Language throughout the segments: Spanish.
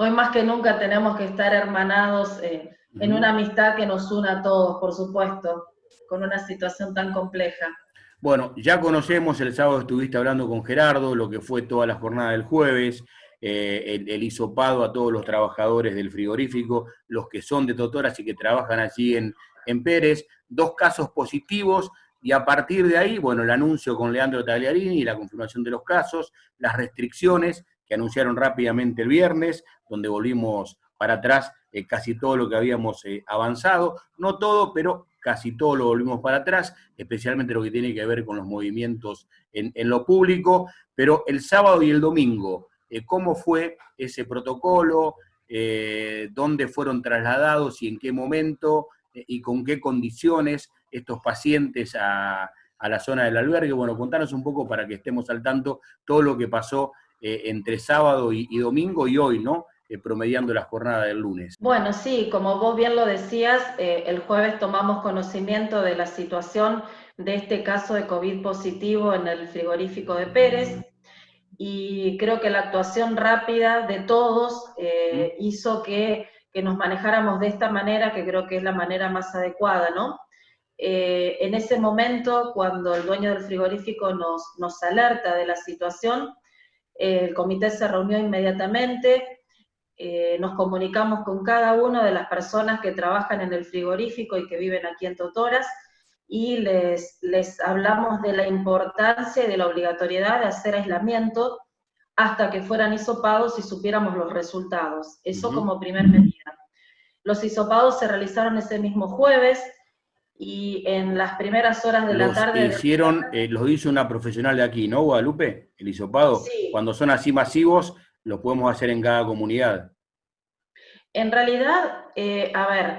hoy más que nunca tenemos que estar hermanados en una amistad que nos una a todos, por supuesto, con una situación tan compleja. Bueno, ya conocemos, el sábado estuviste hablando con Gerardo, lo que fue toda la jornada del jueves, el hisopado a todos los trabajadores del frigorífico, los que son de Totoras y que trabajan allí en Pérez, 2 casos positivos, y a partir de ahí, bueno, el anuncio con Leandro Tagliarini y la confirmación de los casos, las restricciones que anunciaron rápidamente el viernes, donde volvimos para atrás casi todo lo que habíamos avanzado, no todo, pero casi todo lo volvimos para atrás, especialmente lo que tiene que ver con los movimientos en lo público, pero el sábado y el domingo, ¿cómo fue ese protocolo? ¿Dónde fueron trasladados y en qué momento? ¿Y con qué condiciones estos pacientes a la zona del albergue? Bueno, contanos un poco para que estemos al tanto todo lo que pasó entre sábado y domingo y hoy, ¿no? Promediando la jornada del lunes. Bueno, sí, como vos bien lo decías, el jueves tomamos conocimiento de la situación de este caso de COVID positivo en el frigorífico de Pérez, y creo que la actuación rápida de todos hizo que nos manejáramos de esta manera, que creo que es la manera más adecuada, ¿no? En ese momento, cuando el dueño del frigorífico nos alerta de la situación, el comité se reunió inmediatamente, nos comunicamos con cada una de las personas que trabajan en el frigorífico y que viven aquí en Totoras, y les hablamos de la importancia y de la obligatoriedad de hacer aislamiento hasta que fueran hisopados y supiéramos los resultados. Eso como primer medida. Los hisopados se realizaron ese mismo jueves, y en las primeras horas de la tarde... Los hizo una profesional de aquí, ¿no, Guadalupe? El hisopado. Sí, Cuando son así masivos, los podemos hacer en cada comunidad. en realidad, a ver,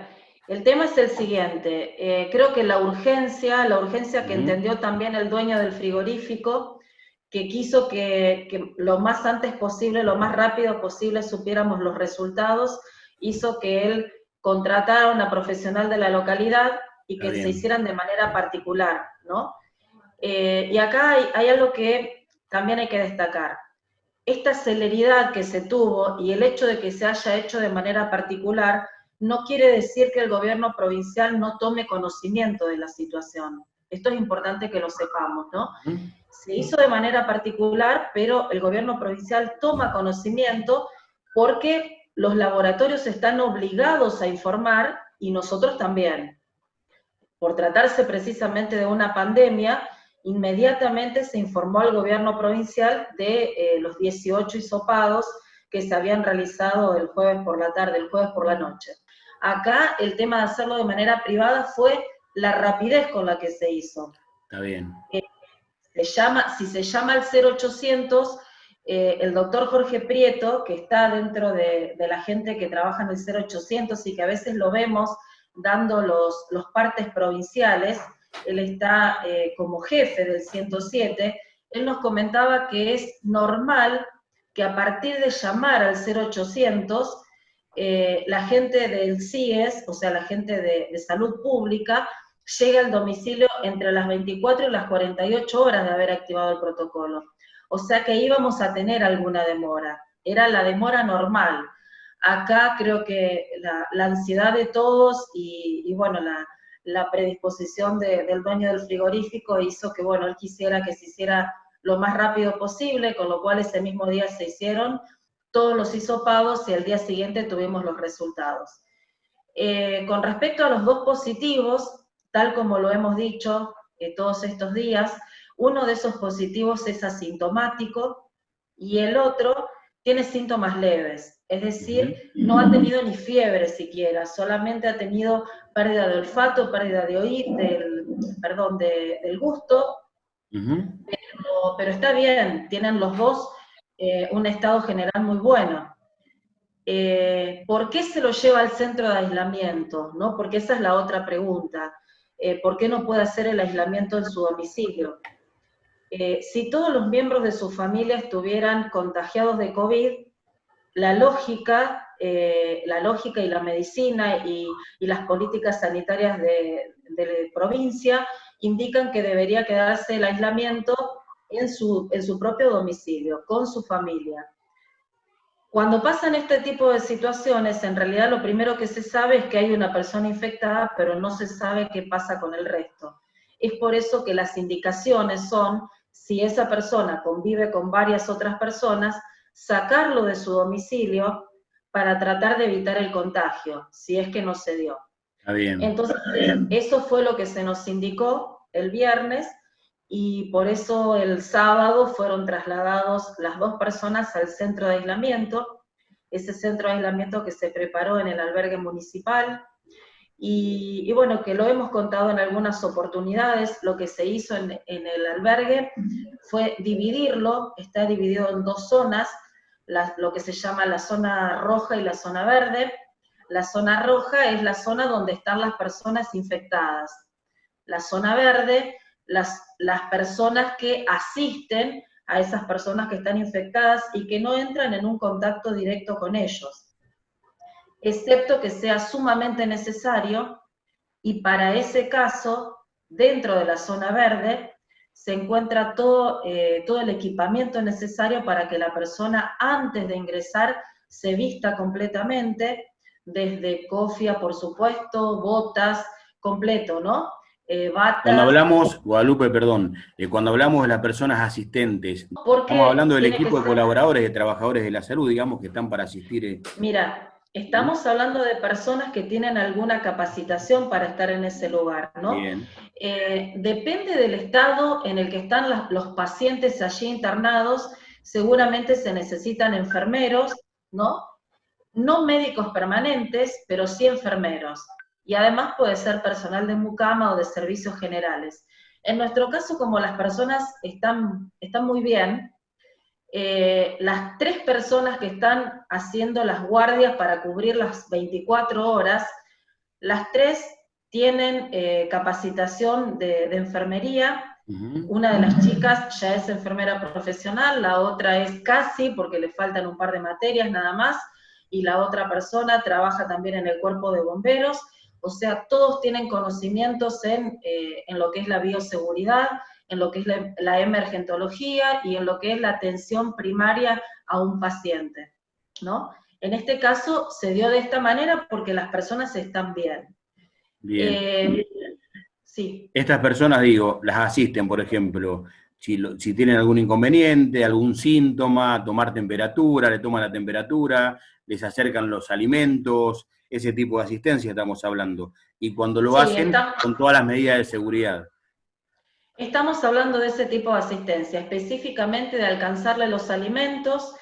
el tema es el siguiente. Creo que la urgencia que entendió también el dueño del frigorífico, que quiso que lo más antes posible, lo más rápido posible supiéramos los resultados, hizo que él contratara a una profesional de la localidad y que se hicieran de manera particular, ¿no? Y acá hay algo que también hay que destacar. Esta celeridad que se tuvo y el hecho de que se haya hecho de manera particular no quiere decir que el gobierno provincial no tome conocimiento de la situación. Esto es importante que lo sepamos, ¿no? Se hizo de manera particular, pero el gobierno provincial toma conocimiento porque los laboratorios están obligados a informar, y nosotros también. Por tratarse precisamente de una pandemia, inmediatamente se informó al gobierno provincial de los 18 hisopados que se habían realizado el jueves por la tarde, el jueves por la noche. Acá el tema de hacerlo de manera privada fue la rapidez con la que se hizo. Está bien. Si se llama al 0800, el doctor Jorge Prieto, que está dentro de la gente que trabaja en el 0800 y que a veces lo vemos dando los partes provinciales, él está como jefe del 107, él nos comentaba que es normal que a partir de llamar al 0800, la gente del CIES, o sea, la gente de salud pública, llega al domicilio entre las 24 y las 48 horas de haber activado el protocolo. O sea que íbamos a tener alguna demora. Era la demora normal. Acá creo que la ansiedad de todos y bueno, la predisposición del dueño del frigorífico hizo que, bueno, él quisiera que se hiciera lo más rápido posible, con lo cual ese mismo día se hicieron todos los hisopados y al día siguiente tuvimos los resultados. Con respecto a los 2 positivos, tal como lo hemos dicho todos estos días, uno de esos positivos es asintomático y el otro tiene síntomas leves, es decir, no ha tenido ni fiebre siquiera, solamente ha tenido pérdida de olfato, pérdida de oído, del gusto, pero está bien, tienen los dos un estado general muy bueno. ¿Por qué se lo lleva al centro de aislamiento? ¿No? Porque esa es la otra pregunta. ¿Por qué no puede hacer el aislamiento en su domicilio? Si todos los miembros de su familia estuvieran contagiados de COVID, la lógica y la medicina y las políticas sanitarias de provincia indican que debería quedarse el aislamiento en su propio domicilio, con su familia. Cuando pasan este tipo de situaciones, en realidad lo primero que se sabe es que hay una persona infectada, pero no se sabe qué pasa con el resto. Es por eso que las indicaciones son, si esa persona convive con varias otras personas, sacarlo de su domicilio para tratar de evitar el contagio, si es que no se dio. Está bien. Entonces, eso fue lo que se nos indicó el viernes, y por eso el sábado fueron trasladados las 2 personas al centro de aislamiento, ese centro de aislamiento que se preparó en el albergue municipal, y bueno, que lo hemos contado en algunas oportunidades. Lo que se hizo en el albergue fue dividirlo, está dividido en 2 zonas, lo que se llama la zona roja y la zona verde. La zona roja es la zona donde están las personas infectadas. La zona verde, las personas que asisten a esas personas que están infectadas y que no entran en un contacto directo con ellos, excepto que sea sumamente necesario, y para ese caso, dentro de la zona verde, se encuentra todo el equipamiento necesario para que la persona, antes de ingresar, se vista completamente, desde cofia, por supuesto, botas, completo, ¿no? Cuando Batas, hablamos, Guadalupe, perdón, cuando hablamos de las personas asistentes, estamos porque hablando del tiene que equipo de ser. colaboradores, de trabajadores de la salud, digamos, que están para asistir. Mira, ¿Mm? estamos hablando de personas que tienen alguna capacitación para estar en ese lugar, ¿no? Bien. Depende del estado en el que están los pacientes allí internados, seguramente se necesitan enfermeros, ¿no? No médicos permanentes, pero sí enfermeros. Y además puede ser personal de mucama o de servicios generales. En nuestro caso, como las personas están muy bien, las 3 personas que están haciendo las guardias para cubrir las 24 horas, las 3 tienen capacitación de enfermería. Uh-huh. Una de las chicas ya es enfermera profesional, la otra es casi, porque le faltan un par de materias nada más, y la otra persona trabaja también en el cuerpo de bomberos. O sea, todos tienen conocimientos en lo que es la bioseguridad, en lo que es la emergentología y en lo que es la atención primaria a un paciente, ¿no? En este caso se dio de esta manera porque las personas están bien. Bien. Sí. Estas personas, digo, las asisten, por ejemplo, si tienen algún inconveniente, algún síntoma, tomar temperatura, le toman la temperatura, les acercan los alimentos, ese tipo de asistencia estamos hablando. Y cuando lo Sí, hacen, con todas las medidas de seguridad. estamos hablando de ese tipo de asistencia, específicamente de alcanzarle los alimentos.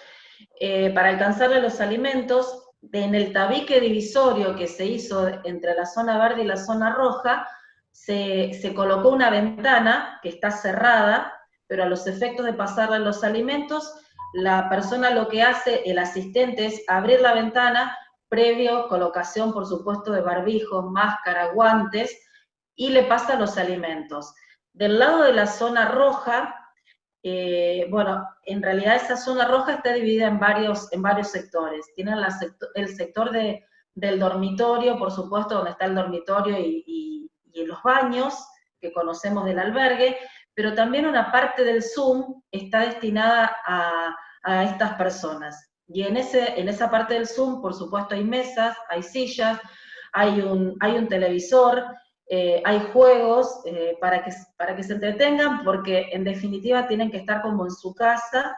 Para alcanzarle los alimentos, en el tabique divisorio que se hizo entre la zona verde y la zona roja, se colocó una ventana que está cerrada, pero a los efectos de pasarle los alimentos, la persona lo que hace, el asistente, es abrir la ventana, previo colocación, por supuesto, de barbijos, máscara, guantes, y le pasa los alimentos. Del lado de la zona roja, bueno, en realidad esa zona roja está dividida en varios sectores. Tienen el sector del dormitorio, por supuesto, donde está el dormitorio y los baños, que conocemos del albergue, pero también una parte del Zoom está destinada a estas personas. Y en esa parte del Zoom, por supuesto, hay mesas, hay sillas, hay un televisor, hay juegos para que se entretengan, porque en definitiva tienen que estar como en su casa,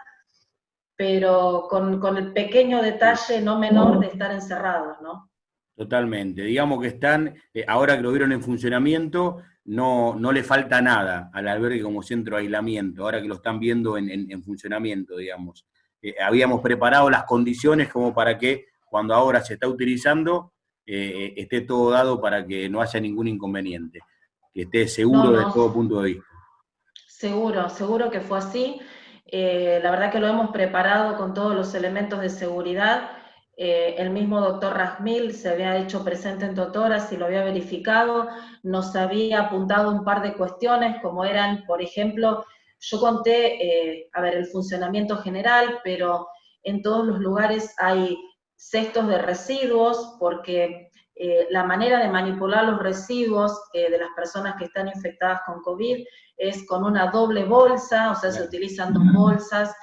pero con el pequeño detalle no menor de estar encerrados, ¿no? Totalmente. Digamos que están, ahora que lo vieron en funcionamiento, no le falta nada al albergue como centro de aislamiento, ahora que lo están viendo en funcionamiento, digamos. Habíamos preparado las condiciones como para que cuando ahora se está utilizando, esté todo dado para que no haya ningún inconveniente, que esté No, seguro de todo no, punto de vista. seguro que fue así. La verdad que lo hemos preparado con todos los elementos de seguridad. El mismo doctor Rasmil se había hecho presente en Totoras y lo había verificado, nos había apuntado un par de cuestiones, como eran, por ejemplo, yo conté, el funcionamiento general, pero en todos los lugares hay cestos de residuos, porque la manera de manipular los residuos de las personas que están infectadas con COVID es con una doble bolsa, o sea, se utilizan 2 bolsas,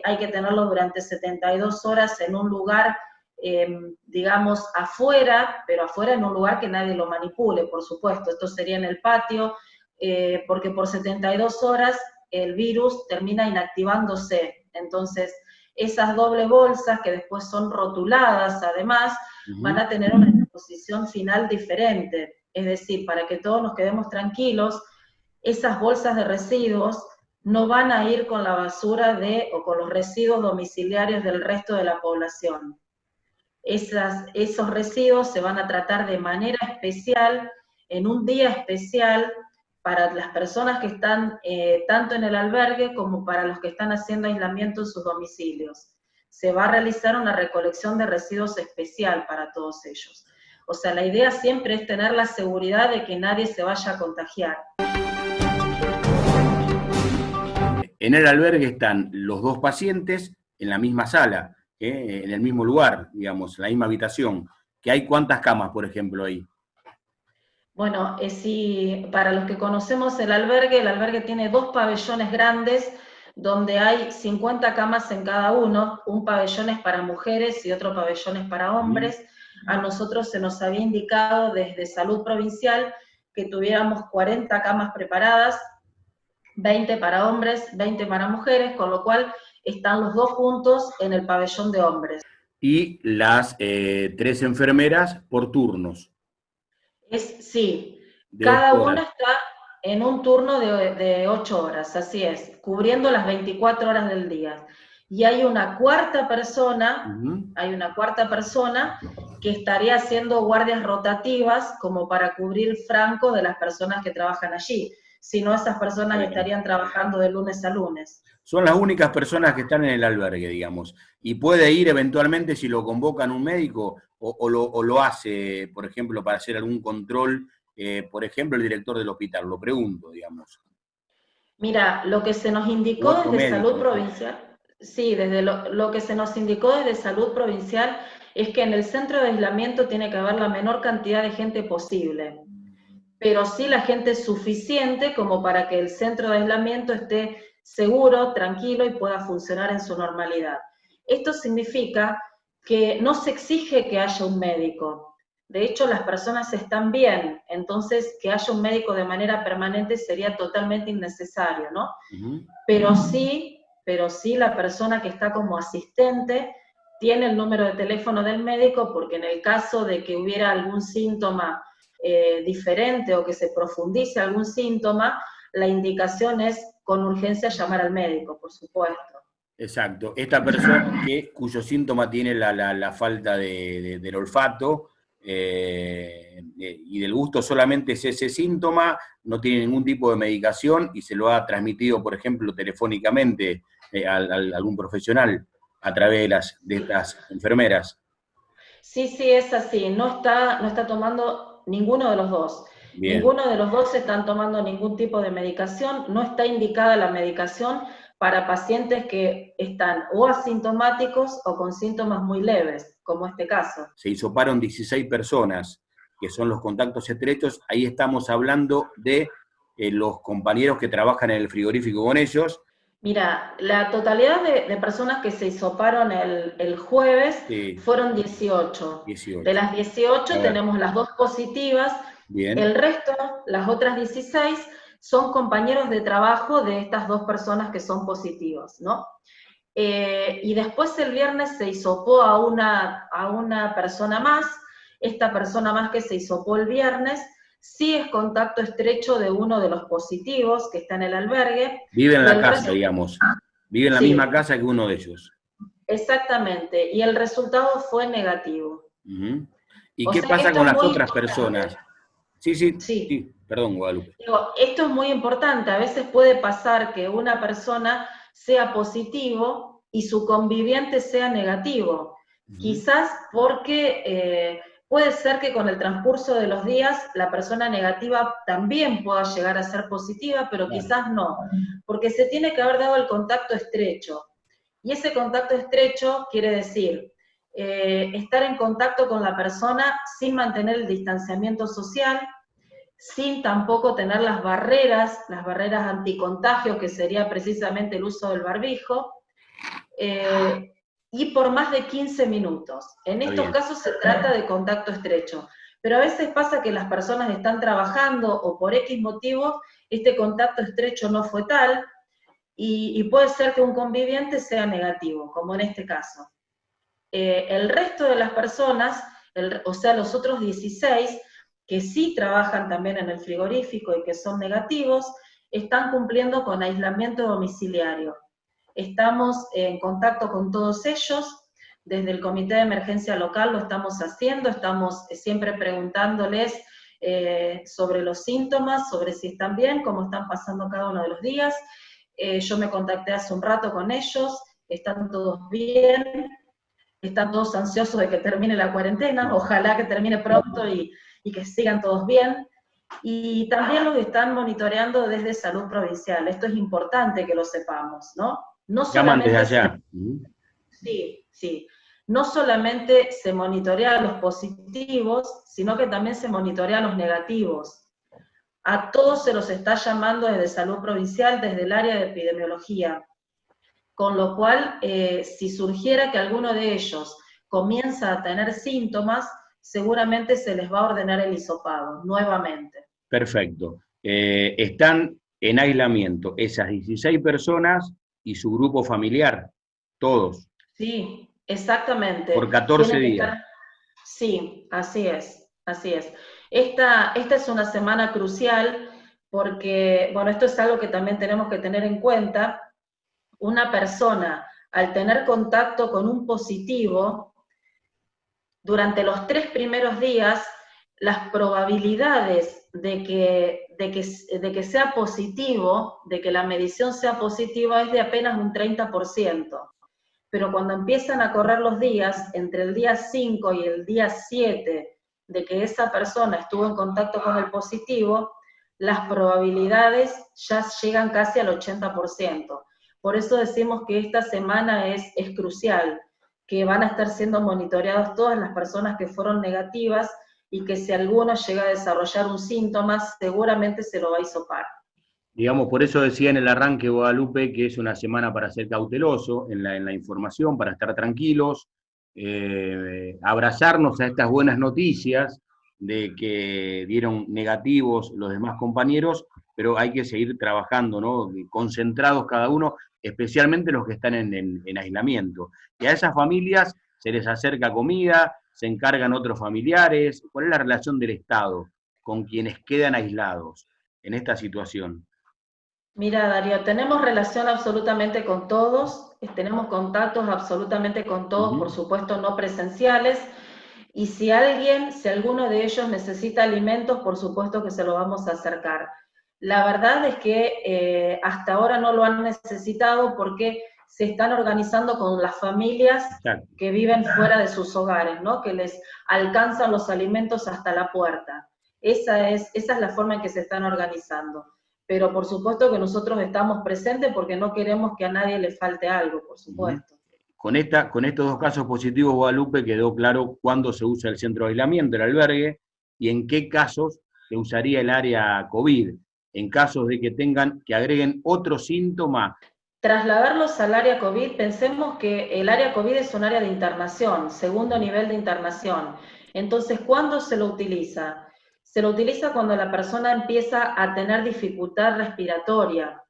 hay que tenerlo durante 72 horas en un lugar, digamos, afuera, pero afuera en un lugar que nadie lo manipule, por supuesto. Esto sería en el patio, porque por 72 horas el virus termina inactivándose. Entonces, esas doble bolsas, que después son rotuladas además, van a tener una exposición final diferente. Es decir, para que todos nos quedemos tranquilos, esas bolsas de residuos no van a ir con la basura o con los residuos domiciliarios del resto de la población. Esos residuos se van a tratar de manera especial, en un día especial, para las personas que están tanto en el albergue como para los que están haciendo aislamiento en sus domicilios. Se va a realizar una recolección de residuos especial para todos ellos. O sea, la idea siempre es tener la seguridad de que nadie se vaya a contagiar. En el albergue están los 2 pacientes en la misma sala, en el mismo lugar, digamos, en la misma habitación. ¿Que hay cuántas camas, por ejemplo, ahí? Bueno, para los que conocemos el albergue tiene 2 pabellones grandes, donde hay 50 camas en cada uno, un pabellón es para mujeres y otro pabellón es para hombres. A nosotros se nos había indicado desde Salud Provincial que tuviéramos 40 camas preparadas, 20 para hombres, 20 para mujeres, con lo cual están los 2 juntos en el pabellón de hombres. Y las 3 enfermeras por turnos. Sí, cada una está en un turno de 8 horas, así es, cubriendo las 24 horas del día. Y hay una cuarta persona, que estaría haciendo guardias rotativas como para cubrir franco de las personas que trabajan allí. Si no, esas personas estarían trabajando de lunes a lunes. Son las únicas personas que están en el albergue, digamos. Y puede ir eventualmente si lo convocan un médico o lo hace, por ejemplo, para hacer algún control, por ejemplo, el director del hospital. Lo pregunto, digamos. Mira, lo que se nos indicó desde Salud Provincial, sí, desde lo que se nos indicó desde Salud Provincial es que en el centro de aislamiento tiene que haber la menor cantidad de gente posible, pero sí la gente suficiente como para que el centro de aislamiento esté seguro, tranquilo y pueda funcionar en su normalidad. Esto significa que no se exige que haya un médico. De hecho, las personas están bien, entonces que haya un médico de manera permanente sería totalmente innecesario, ¿no? Pero sí la persona que está como asistente tiene el número de teléfono del médico, porque en el caso de que hubiera algún síntoma diferente o que se profundice algún síntoma, la indicación es con urgencia llamar al médico, por supuesto. Exacto. Esta persona cuyo síntoma tiene la falta del olfato y del gusto solamente es ese síntoma, no tiene ningún tipo de medicación y se lo ha transmitido, por ejemplo, telefónicamente a algún profesional a través de estas enfermeras. Sí, es así. No está tomando ninguno de los dos. Bien. Ninguno de los dos están tomando ningún tipo de medicación. No está indicada la medicación para pacientes que están o asintomáticos o con síntomas muy leves, como este caso. Se hisoparon 16 personas, que son los contactos estrechos. Ahí estamos hablando de los compañeros que trabajan en el frigorífico con ellos. Mira, la totalidad de personas que se hisoparon el jueves fueron 18. De las 18 tenemos las 2 positivas. Bien. El resto, las otras 16, son compañeros de trabajo de estas 2 personas que son positivas, ¿no? Y después el viernes se hisopó a una persona más. Esta persona más que se hisopó el viernes sí es contacto estrecho de uno de los positivos que está en el albergue. Vive en la casa, digamos. Vive en la misma casa que uno de ellos. Exactamente, y el resultado fue negativo. ¿Y qué pasa con las otras personas? Sí, perdón, Guadalupe. Digo, esto es muy importante. A veces puede pasar que una persona sea positivo y su conviviente sea negativo. Quizás porque puede ser que con el transcurso de los días la persona negativa también pueda llegar a ser positiva, pero quizás no, porque se tiene que haber dado el contacto estrecho. Y ese contacto estrecho quiere decir estar en contacto con la persona sin mantener el distanciamiento social, sin tampoco tener las barreras anticontagio, que sería precisamente el uso del barbijo, y por más de 15 minutos. En estos casos se trata de contacto estrecho. Pero a veces pasa que las personas están trabajando o por X motivos este contacto estrecho no fue tal, y puede ser que un conviviente sea negativo, como en este caso. El resto de las personas, o sea, los otros 16, que sí trabajan también en el frigorífico y que son negativos, están cumpliendo con aislamiento domiciliario. Estamos en contacto con todos ellos, desde el comité de emergencia local lo estamos haciendo, estamos siempre preguntándoles sobre los síntomas, sobre si están bien, cómo están pasando cada uno de los días. Yo me contacté hace un rato con ellos, están todos bien, están todos ansiosos de que termine la cuarentena, ojalá que termine pronto y que sigan todos bien. Y también los están monitoreando desde Salud Provincial. Esto es importante que lo sepamos, ¿no? No Llaman desde solamente allá. sí, sí. No solamente se monitorea a los positivos, sino que también se monitorea a los negativos. A todos se los está llamando desde Salud Provincial, desde el área de epidemiología. Con lo cual, si surgiera que alguno de ellos comienza a tener síntomas, seguramente se les va a ordenar el hisopado, nuevamente. Perfecto. Están en aislamiento esas 16 personas y su grupo familiar, todos. Sí, exactamente. Por 14 Tienen que días. estar... Sí, así es, así es. Esta es una semana crucial porque, bueno, esto es algo que también tenemos que tener en cuenta. Una persona, al tener contacto con un positivo, durante los 3 primeros días, las probabilidades de que sea positivo, de que la medición sea positiva, es de apenas un 30%. Pero cuando empiezan a correr los días, entre el día 5 y el día 7, de que esa persona estuvo en contacto con el positivo, las probabilidades ya llegan casi al 80%. Por eso decimos que esta semana es crucial, que van a estar siendo monitoreadas todas las personas que fueron negativas y que si alguno llega a desarrollar un síntoma, seguramente se lo va a hisopar. Digamos, por eso decía en el arranque, Guadalupe, que es una semana para ser cauteloso en la información, para estar tranquilos, abrazarnos a estas buenas noticias de que dieron negativos los demás compañeros, pero hay que seguir trabajando, ¿no? Concentrados cada uno, especialmente los que están en aislamiento. Y a esas familias se les acerca comida, se encargan otros familiares. ¿Cuál es la relación del Estado con quienes quedan aislados en esta situación? Mira, Darío, tenemos relación absolutamente con todos, tenemos contactos absolutamente con todos, por supuesto no presenciales, y si alguno de ellos necesita alimentos, por supuesto que se lo vamos a acercar. La verdad es que hasta ahora no lo han necesitado porque se están organizando con las familias que viven fuera de sus hogares, ¿no? Que les alcanzan los alimentos hasta la puerta. Esa es la forma en que se están organizando. Pero por supuesto que nosotros estamos presentes porque no queremos que a nadie le falte algo, por supuesto. Con estos dos casos positivos, Guadalupe, quedó claro cuándo se usa el centro de aislamiento, el albergue, y en qué casos se usaría el área COVID, en casos de que agreguen otro síntoma. Trasladarlos al área COVID, pensemos que el área COVID es un área de internación, segundo nivel de internación. Entonces, ¿cuándo se lo utiliza? Se lo utiliza cuando la persona empieza a tener dificultad respiratoria.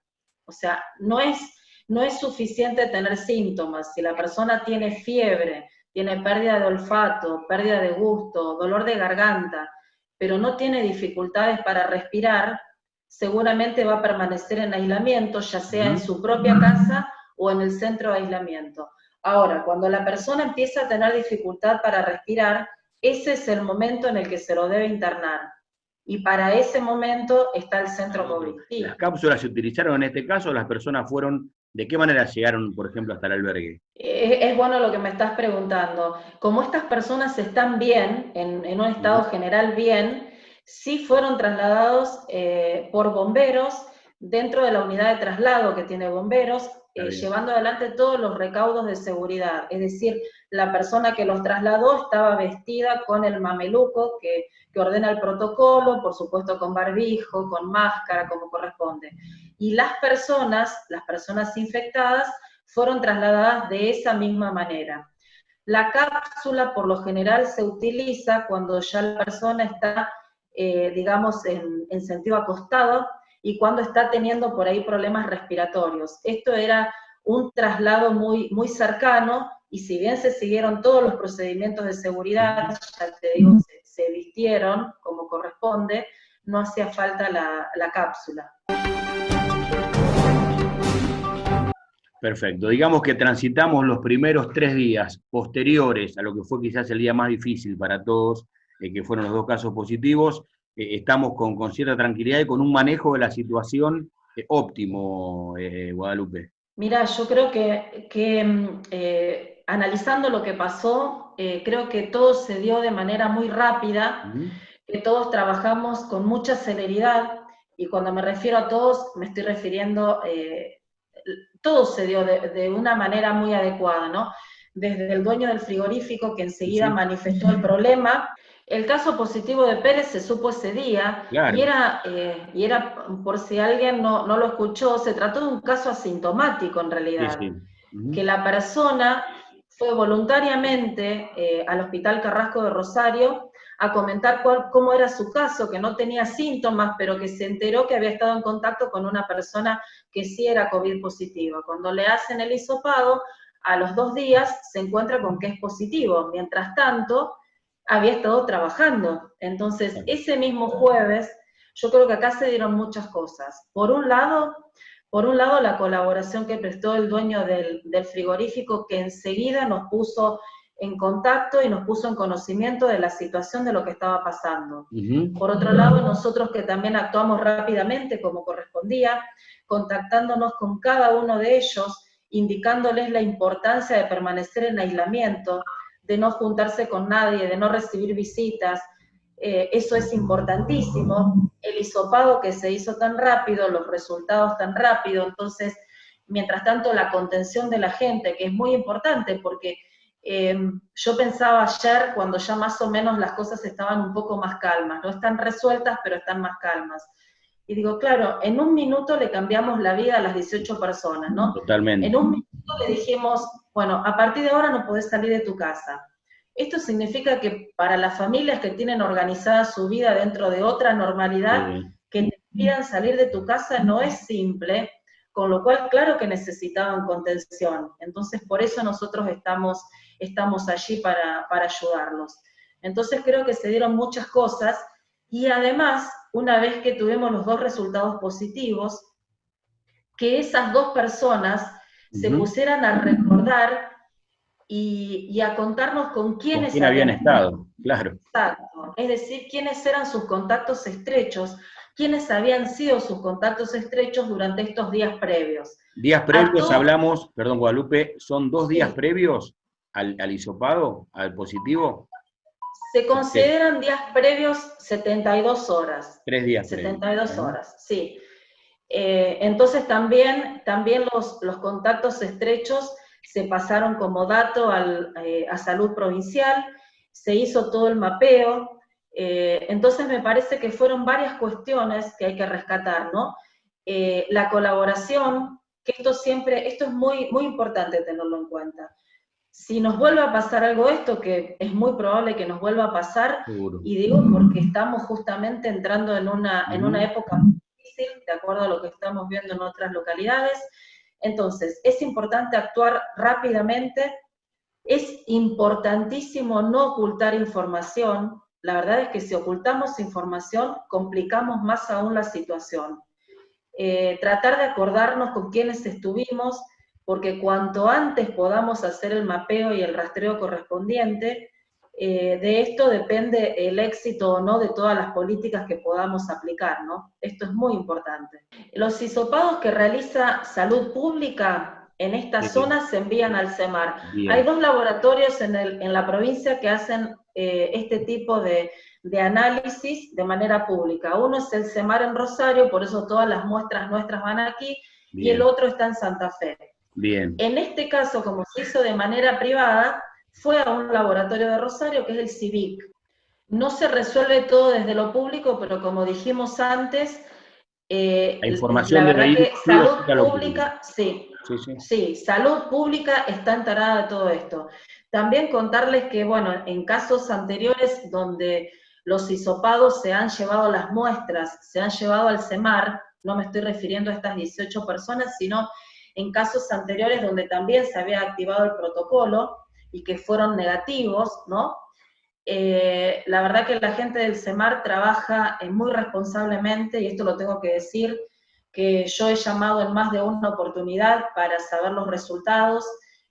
O sea, no es suficiente tener síntomas. Si la persona tiene fiebre, tiene pérdida de olfato, pérdida de gusto, dolor de garganta, pero no tiene dificultades para respirar, seguramente va a permanecer en aislamiento, ya sea en su propia casa o en el centro de aislamiento. Ahora, cuando la persona empieza a tener dificultad para respirar, ese es el momento en el que se lo debe internar. Y para ese momento está el centro COVID. Sí. ¿Las cápsulas se utilizaron en este caso? ¿Las personas de qué manera llegaron, por ejemplo, hasta el albergue? Es bueno lo que me estás preguntando. Como estas personas están bien, en un estado general bien, sí fueron trasladados por bomberos dentro de la unidad de traslado que tiene bomberos, llevando adelante todos los recaudos de seguridad. Es decir, la persona que los trasladó estaba vestida con el mameluco que ordena el protocolo, por supuesto con barbijo, con máscara, como corresponde. Y las personas infectadas fueron trasladadas de esa misma manera. La cápsula por lo general se utiliza cuando ya la persona está, digamos, en sentido acostado y cuando está teniendo por ahí problemas respiratorios. Esto era un traslado muy, muy cercano y si bien se siguieron todos los procedimientos de seguridad, ya te digo, se vistieron como corresponde, no hacía falta la cápsula. Perfecto. Digamos que transitamos los primeros 3 días posteriores a lo que fue quizás el día más difícil para todos, que fueron los 2 casos positivos. Estamos con cierta tranquilidad y con un manejo de la situación óptimo, Guadalupe. Mira, yo creo que analizando lo que pasó, creo que todo se dio de manera muy rápida, que todos trabajamos con mucha celeridad, y cuando me refiero a todos, me estoy refiriendo, todo se dio de una manera muy adecuada, ¿no? Desde el dueño del frigorífico que enseguida manifestó el problema. El caso positivo de Pérez se supo ese día, claro. y era, por si alguien no lo escuchó, se trató de un caso asintomático en realidad, que la persona fue voluntariamente al Hospital Carrasco de Rosario a comentar cómo era su caso, que no tenía síntomas, pero que se enteró que había estado en contacto con una persona que sí era COVID positiva. Cuando le hacen el hisopado, a los 2 días se encuentra con que es positivo. Mientras tanto, había estado trabajando. Entonces, ese mismo jueves, yo creo que acá se dieron muchas cosas. Por un lado, la colaboración que prestó el dueño del frigorífico, que enseguida nos puso en contacto y nos puso en conocimiento de la situación de lo que estaba pasando. Por otro lado, nosotros que también actuamos rápidamente como correspondía, contactándonos con cada uno de ellos, indicándoles la importancia de permanecer en aislamiento, de no juntarse con nadie, de no recibir visitas, eso es importantísimo. El hisopado que se hizo tan rápido, los resultados tan rápido, entonces, mientras tanto, la contención de la gente, que es muy importante, porque yo pensaba ayer, cuando ya más o menos las cosas estaban un poco más calmas, no están resueltas, pero están más calmas. Y digo, claro, en un minuto le cambiamos la vida a las 18 personas, ¿no? Totalmente. En un minuto le dijimos, bueno, a partir de ahora no podés salir de tu casa. Esto significa que para las familias que tienen organizada su vida dentro de otra normalidad, que te pidan salir de tu casa no es simple, con lo cual, claro que necesitaban contención. Entonces, por eso nosotros estamos allí para ayudarlos. Entonces, creo que se dieron muchas cosas, y además, una vez que tuvimos los 2 resultados positivos, que esas 2 personas se pusieran a recordar y a contarnos con quiénes habían estado, claro. Exacto, es decir, quiénes eran sus contactos estrechos, quiénes habían sido sus contactos estrechos durante estos días previos. Días previos hablamos, perdón Guadalupe, ¿son 2 días previos al hisopado, al positivo? Se consideran días previos 72 horas. 3 días 72 previos. Horas, sí. Entonces también los contactos estrechos se pasaron como dato a Salud Provincial, se hizo todo el mapeo, entonces me parece que fueron varias cuestiones que hay que rescatar, ¿no? La colaboración, que esto es muy, muy importante tenerlo en cuenta. Si nos vuelve a pasar algo de esto, que es muy probable que nos vuelva a pasar, seguro. Y digo porque estamos justamente entrando en una época difícil, de acuerdo a lo que estamos viendo en otras localidades. Entonces, es importante actuar rápidamente, es importantísimo no ocultar información. La verdad es que si ocultamos información, complicamos más aún la situación. Tratar de acordarnos con quienes estuvimos, porque cuanto antes podamos hacer el mapeo y el rastreo correspondiente, de esto depende el éxito o no de todas las políticas que podamos aplicar, ¿no? Esto es muy importante. Los hisopados que realiza Salud Pública en esta zona se envían al CEMAR. Bien. Hay 2 laboratorios en la provincia que hacen este tipo de análisis de manera pública. Uno es el CEMAR en Rosario, por eso todas las muestras nuestras van aquí, bien. Y el otro está en Santa Fe. Bien. En este caso, como se hizo de manera privada, fue a un laboratorio de Rosario, que es el CIVIC. No se resuelve todo desde lo público, pero como dijimos antes, la información la verdad que Salud Pública, sí, Sí, sí. Sí, salud pública está enterada de todo esto. También contarles que, bueno, en casos anteriores donde los hisopados se han llevado las muestras, se han llevado al CEMAR, no me estoy refiriendo a estas 18 personas, sino en casos anteriores donde también se había activado el protocolo y que fueron negativos, ¿no? La verdad que la gente del CEMAR trabaja muy responsablemente, y esto lo tengo que decir, que yo he llamado en más de una oportunidad para saber los resultados,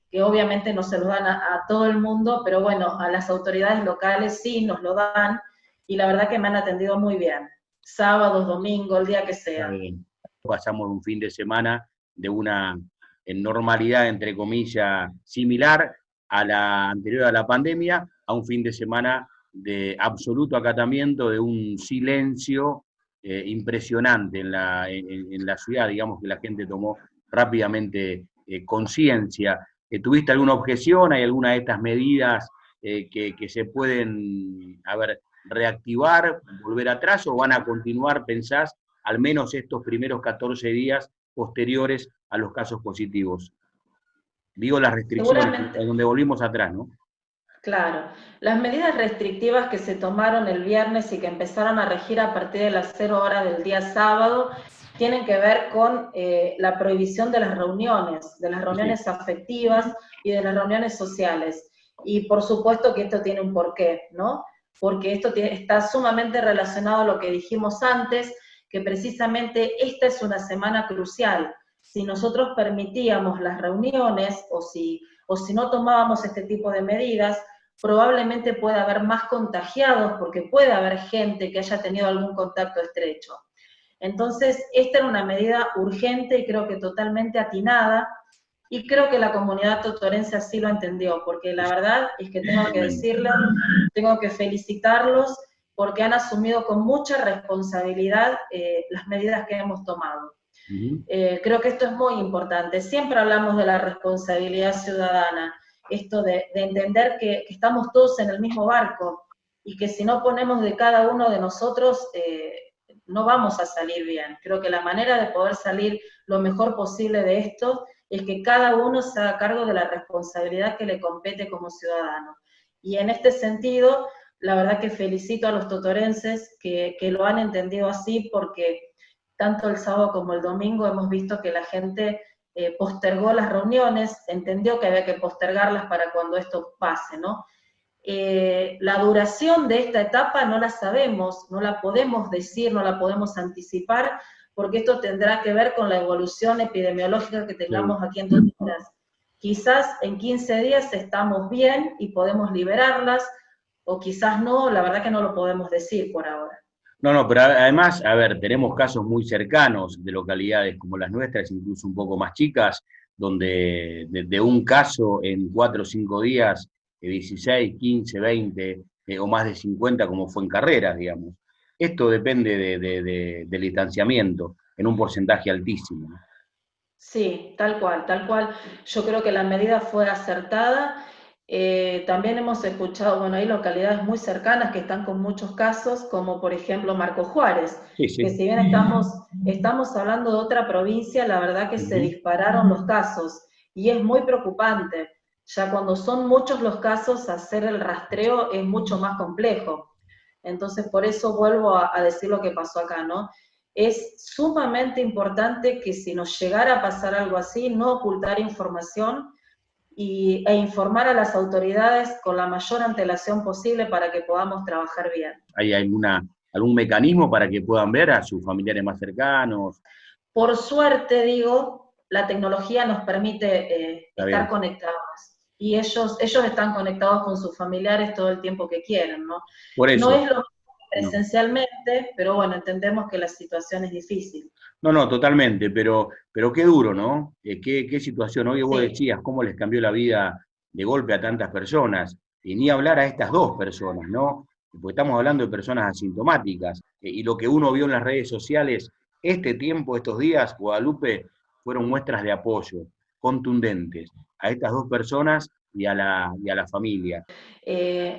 que obviamente no se los dan a todo el mundo, pero bueno, a las autoridades locales sí nos lo dan, y la verdad que me han atendido muy bien, sábados, domingos, el día que sea. Pasamos un fin de semana de una normalidad, entre comillas, similar a la anterior a la pandemia, a un fin de semana de absoluto acatamiento, de un silencio impresionante en la ciudad, digamos que la gente tomó rápidamente conciencia. ¿Tuviste alguna objeción? ¿Hay alguna de estas medidas que se pueden, a ver, reactivar, volver atrás, o van a continuar, pensás, al menos estos primeros 14 días posteriores a los casos positivos? Digo las restricciones, Seguramente, en donde volvimos atrás, ¿no? claro, las medidas restrictivas que se tomaron el viernes y que empezaron a regir a partir de las 0 horas del día sábado tienen que ver con la prohibición de las Sí, reuniones afectivas y de las reuniones sociales. Y por supuesto que esto tiene un porqué, ¿no? Porque esto está sumamente relacionado a lo que dijimos antes, que precisamente esta es una semana crucial. Si nosotros permitíamos las reuniones o si no tomábamos este tipo de medidas, probablemente pueda haber más contagiados porque puede haber gente que haya tenido algún contacto estrecho. Entonces, esta era una medida urgente y creo que totalmente atinada, y creo que la comunidad totorense así lo entendió, porque la verdad es que tengo que decirles, tengo que felicitarlos porque han asumido con mucha responsabilidad las medidas que hemos tomado. Creo que esto es muy importante. Siempre hablamos de la responsabilidad ciudadana, esto de entender que estamos todos en el mismo barco y que si no ponemos de cada uno de nosotros, no vamos a salir bien. Creo que la manera de poder salir lo mejor posible de esto es que cada uno se haga cargo de la responsabilidad que le compete como ciudadano. Y en este sentido, la verdad que felicito a los totorenses que lo han entendido así, porque tanto el sábado como el domingo hemos visto que la gente postergó las reuniones, entendió que había que postergarlas para cuando esto pase, ¿no? La duración de esta etapa no la sabemos, no la podemos decir, no la podemos anticipar, porque esto tendrá que ver con la evolución epidemiológica que tengamos aquí en Honduras. Quizás en 15 días estamos bien y podemos liberarlas, o quizás no, la verdad que no lo podemos decir por ahora. No, no, pero además, a ver, tenemos casos muy cercanos de localidades como las nuestras, incluso un poco más chicas, donde de un caso en 4 o 5 días, 16, 15, 20 o más de 50, como fue en Carreras, digamos. Esto depende del distanciamiento, en un porcentaje altísimo, ¿no? Sí, tal cual, tal cual. Yo creo que la medida fue acertada. También hemos escuchado, bueno, hay localidades muy cercanas que están con muchos casos, como por ejemplo Marco Juárez, Sí, que sí. si bien estamos hablando de otra provincia, la verdad que se Ujú. dispararon los casos y es muy preocupante. Ya cuando son muchos los casos, hacer el rastreo es mucho más complejo. Entonces, por eso vuelvo a decir lo que pasó acá, ¿no? Es sumamente importante que si nos llegara a pasar algo así, no ocultar información e informar a las autoridades con la mayor antelación posible para que podamos trabajar bien. ¿Hay algún mecanismo para que puedan ver a sus familiares más cercanos? Por suerte, digo, la tecnología nos permite Está estar bien. conectados y ellos están conectados con sus familiares todo el tiempo que quieren, ¿no? Por No eso. es lo mismo No. presencialmente, pero bueno, entendemos que la situación es difícil. No, no, totalmente, pero qué duro, ¿no? Qué situación. Hoy vos Sí. decías cómo les cambió la vida de golpe a tantas personas, y ni hablar a estas dos personas, ¿no? Porque estamos hablando de personas asintomáticas, y lo que uno vio en las redes sociales, este tiempo, estos días, Guadalupe, fueron muestras de apoyo contundentes a estas dos personas y a la familia.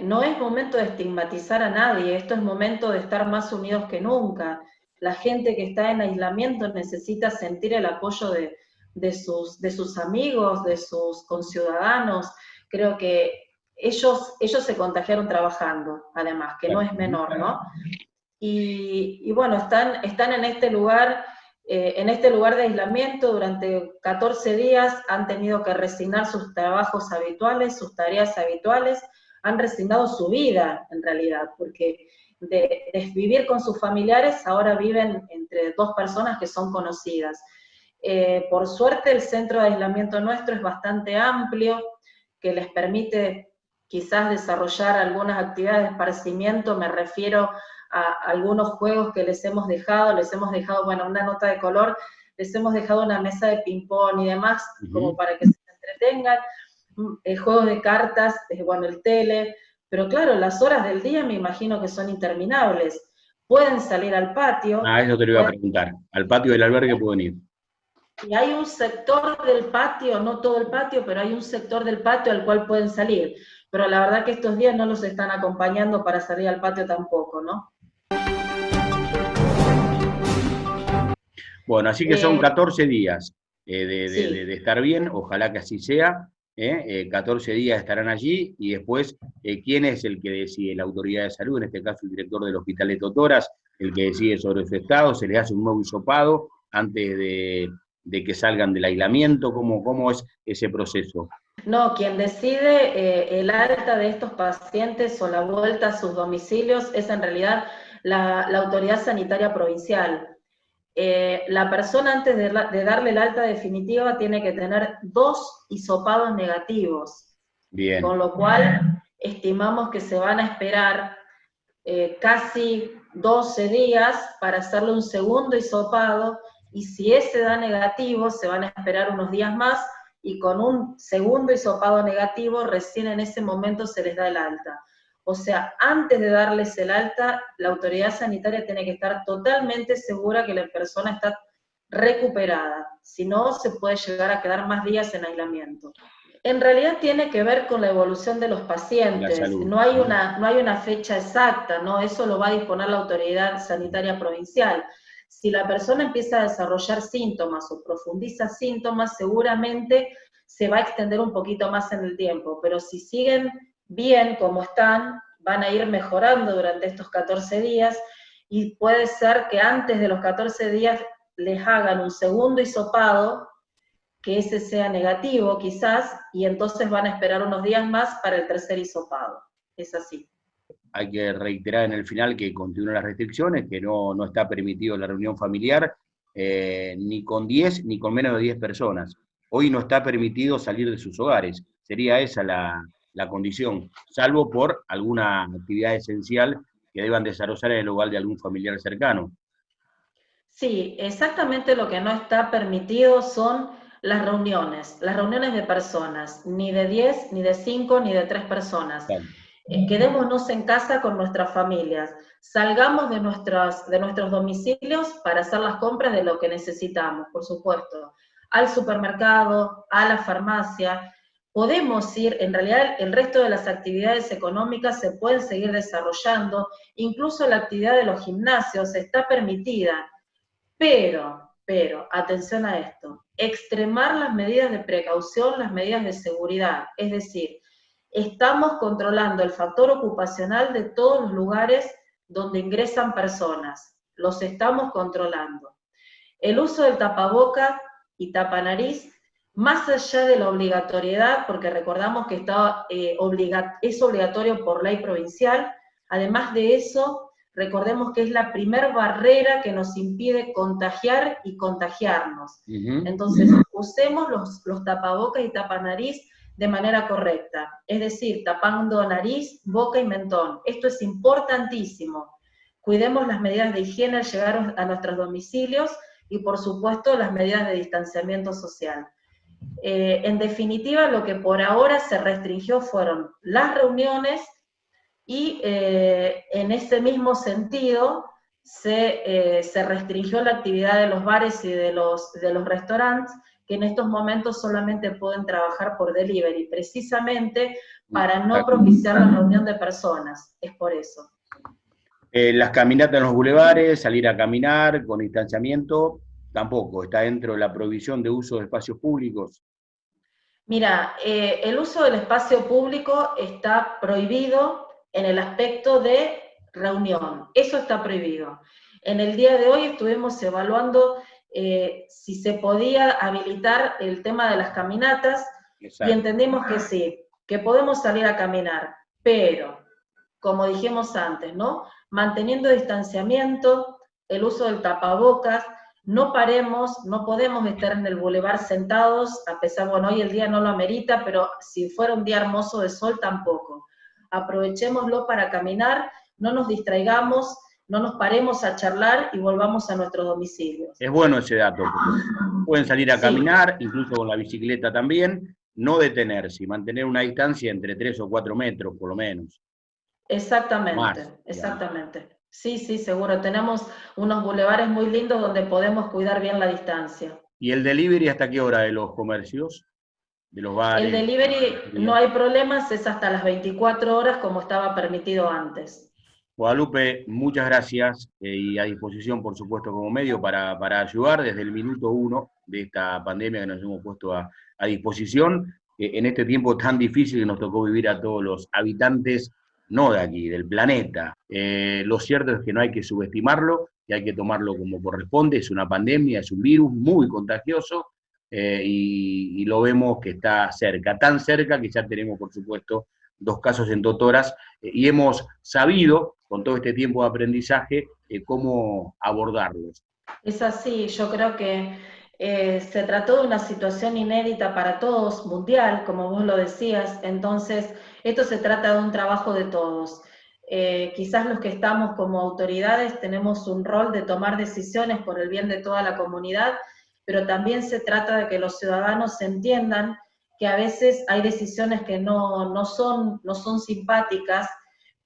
No es momento de estigmatizar a nadie, esto es momento de estar más unidos que nunca. La gente que está en aislamiento necesita sentir el apoyo de sus amigos, de sus conciudadanos. Creo que ellos se contagiaron trabajando, además, que no es menor, ¿no? Y bueno, están en este lugar de aislamiento durante 14 días, han tenido que resignar sus trabajos habituales, sus tareas habituales, han resignado su vida, en realidad, porque de vivir con sus familiares, ahora viven entre dos personas que son conocidas. Por suerte, el centro de aislamiento nuestro es bastante amplio, que les permite quizás desarrollar algunas actividades de esparcimiento, me refiero a algunos juegos que les hemos dejado, bueno, una nota de color, les hemos dejado una mesa de ping-pong y demás, como para que se entretengan, juegos de cartas, bueno, el tele, pero claro, las horas del día me imagino que son interminables. Pueden salir al patio. Ah, eso te lo iba a preguntar. Al patio del albergue pueden ir. Y hay un sector del patio, no todo el patio, pero hay un sector del patio al cual pueden salir. Pero la verdad que estos días no los están acompañando para salir al patio tampoco, ¿no? Bueno, así que son 14 días sí. de estar bien, ojalá que así sea. 14 días estarán allí, y después, ¿quién es el que decide? La autoridad de salud, en este caso el director del Hospital de Totoras, el que decide sobre su estado, se le hace un nuevo hisopado antes de que salgan del aislamiento. ¿Cómo es ese proceso? No, quien decide el alta de estos pacientes o la vuelta a sus domicilios es en realidad la autoridad sanitaria provincial. La persona antes de darle el alta definitiva tiene que tener 2 hisopados negativos. Bien. Con lo cual estimamos que se van a esperar casi 12 días para hacerle un segundo hisopado, y si ese da negativo se van a esperar unos días más, y con un segundo hisopado negativo recién en ese momento se les da el alta. O sea, antes de darles el alta, la autoridad sanitaria tiene que estar totalmente segura que la persona está recuperada, si no se puede llegar a quedar más días en aislamiento. En realidad tiene que ver con la evolución de los pacientes, no hay una fecha exacta, ¿no? Eso lo va a disponer la autoridad sanitaria provincial. Si la persona empieza a desarrollar síntomas o profundiza síntomas, seguramente se va a extender un poquito más en el tiempo, pero si siguen bien como están, van a ir mejorando durante estos 14 días, y puede ser que antes de los 14 días les hagan un segundo hisopado, que ese sea negativo quizás, y entonces van a esperar unos días más para el tercer hisopado. Es así. Hay que reiterar en el final que continúan las restricciones, que no está permitido la reunión familiar, ni con 10 ni con menos de 10 personas. Hoy no está permitido salir de sus hogares. Sería esa la condición, salvo por alguna actividad esencial que deban desarrollar en el hogar de algún familiar cercano. Sí, exactamente lo que no está permitido son las reuniones de personas, ni de 10, ni de 5, ni de 3 personas. Claro. Quedémonos en casa con nuestras familias, salgamos de nuestros domicilios para hacer las compras de lo que necesitamos, por supuesto, al supermercado, a la farmacia. Podemos ir, en realidad el resto de las actividades económicas se pueden seguir desarrollando, incluso la actividad de los gimnasios está permitida, pero, atención a esto, extremar las medidas de precaución, las medidas de seguridad, es decir, estamos controlando el factor ocupacional de todos los lugares donde ingresan personas, los estamos controlando. El uso del tapaboca y tapanariz, más allá de la obligatoriedad, porque recordamos que es obligatorio por ley provincial, además de eso, recordemos que es la primer barrera que nos impide contagiar y contagiarnos. Entonces, usemos los tapabocas y tapanariz de manera correcta, es decir, tapando nariz, boca y mentón. Esto es importantísimo. Cuidemos las medidas de higiene al llegar a nuestros domicilios y, por supuesto, las medidas de distanciamiento social. En definitiva, lo que por ahora se restringió fueron las reuniones, y en ese mismo sentido se restringió la actividad de los bares y de los restaurantes, que en estos momentos solamente pueden trabajar por delivery, precisamente para no propiciar la reunión de personas, es por eso. Las caminatas en los bulevares, salir a caminar con distanciamiento, tampoco, está dentro de la prohibición de uso de espacios públicos. Mira, el uso del espacio público está prohibido en el aspecto de reunión, eso está prohibido. En el día de hoy estuvimos evaluando si se podía habilitar el tema de las caminatas. Exacto. Y entendimos que sí, que podemos salir a caminar, pero, como dijimos antes, ¿no? Manteniendo distanciamiento, el uso del tapabocas, no paremos, no podemos estar en el bulevar sentados, a pesar, bueno, hoy el día no lo amerita, pero si fuera un día hermoso de sol tampoco. Aprovechémoslo para caminar, no nos distraigamos, no nos paremos a charlar y volvamos a nuestros domicilios. Es bueno ese dato, porque pueden salir a caminar, sí, incluso con la bicicleta también, no detenerse y mantener una distancia entre 3 o 4 metros, por lo menos. Exactamente, más, exactamente. Digamos. Sí, sí, seguro. Tenemos unos bulevares muy lindos donde podemos cuidar bien la distancia. ¿Y el delivery hasta qué hora de los comercios? De los bares. El delivery no hay problemas, es hasta las 24 horas como estaba permitido antes. Guadalupe, muchas gracias y a disposición, por supuesto, como medio para ayudar desde el minuto 1 de esta pandemia que nos hemos puesto a disposición en este tiempo tan difícil que nos tocó vivir a todos los habitantes, no de aquí, del planeta. Lo cierto es que no hay que subestimarlo y hay que tomarlo como corresponde. Es una pandemia, es un virus muy contagioso y lo vemos que está cerca, tan cerca que ya tenemos, por supuesto, 2 casos en Totoras y hemos sabido, con todo este tiempo de aprendizaje, cómo abordarlos. Es así, yo creo que se trató de una situación inédita para todos, mundial, como vos lo decías, entonces esto se trata de un trabajo de todos. Quizás los que estamos como autoridades tenemos un rol de tomar decisiones por el bien de toda la comunidad, pero también se trata de que los ciudadanos entiendan que a veces hay decisiones que no son simpáticas,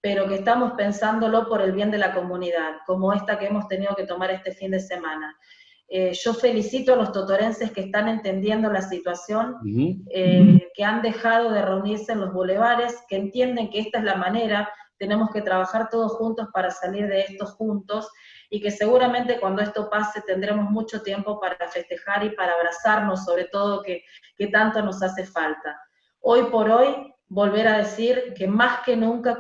pero que estamos pensándolo por el bien de la comunidad, como esta que hemos tenido que tomar este fin de semana. Yo felicito a los totorenses que están entendiendo la situación, que han dejado de reunirse en los bulevares, que entienden que esta es la manera, tenemos que trabajar todos juntos para salir de esto juntos, y que seguramente cuando esto pase tendremos mucho tiempo para festejar y para abrazarnos, sobre todo que tanto nos hace falta. Hoy por hoy, volver a decir que más que nunca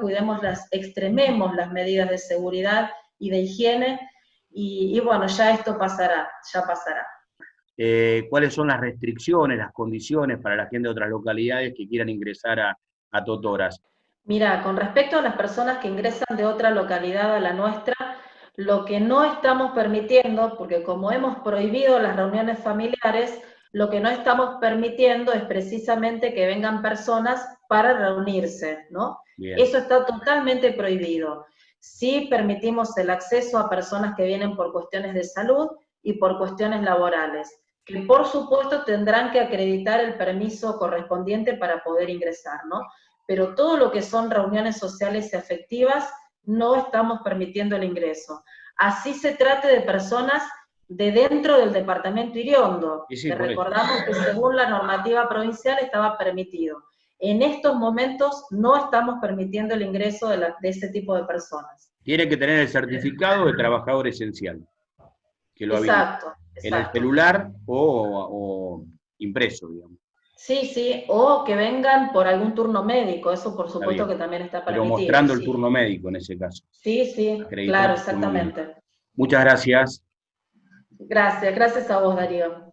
extrememos las medidas de seguridad y de higiene, y bueno, ya esto pasará, ya pasará. ¿Cuáles son las restricciones, las condiciones para la gente de otras localidades que quieran ingresar a Totoras? Mira, con respecto a las personas que ingresan de otra localidad a la nuestra, lo que no estamos permitiendo, porque como hemos prohibido las reuniones familiares, lo que no estamos permitiendo es precisamente que vengan personas para reunirse, ¿no? Bien. Eso está totalmente prohibido. Sí permitimos el acceso a personas que vienen por cuestiones de salud y por cuestiones laborales, que por supuesto tendrán que acreditar el permiso correspondiente para poder ingresar, ¿no? Pero todo lo que son reuniones sociales y afectivas, no estamos permitiendo el ingreso. Así se trate de personas de dentro del departamento Iriondo, sí, que recordamos que según la normativa provincial estaba permitido. En estos momentos no estamos permitiendo el ingreso de ese tipo de personas. Tiene que tener el certificado de trabajador esencial. Que lo exacto. En el celular o impreso, digamos. Sí, sí, o que vengan por algún turno médico, eso por supuesto que también está permitido. Pero mostrando sí. El turno médico en ese caso. Sí, sí, claro, exactamente. Muchas gracias. Gracias a vos, Darío.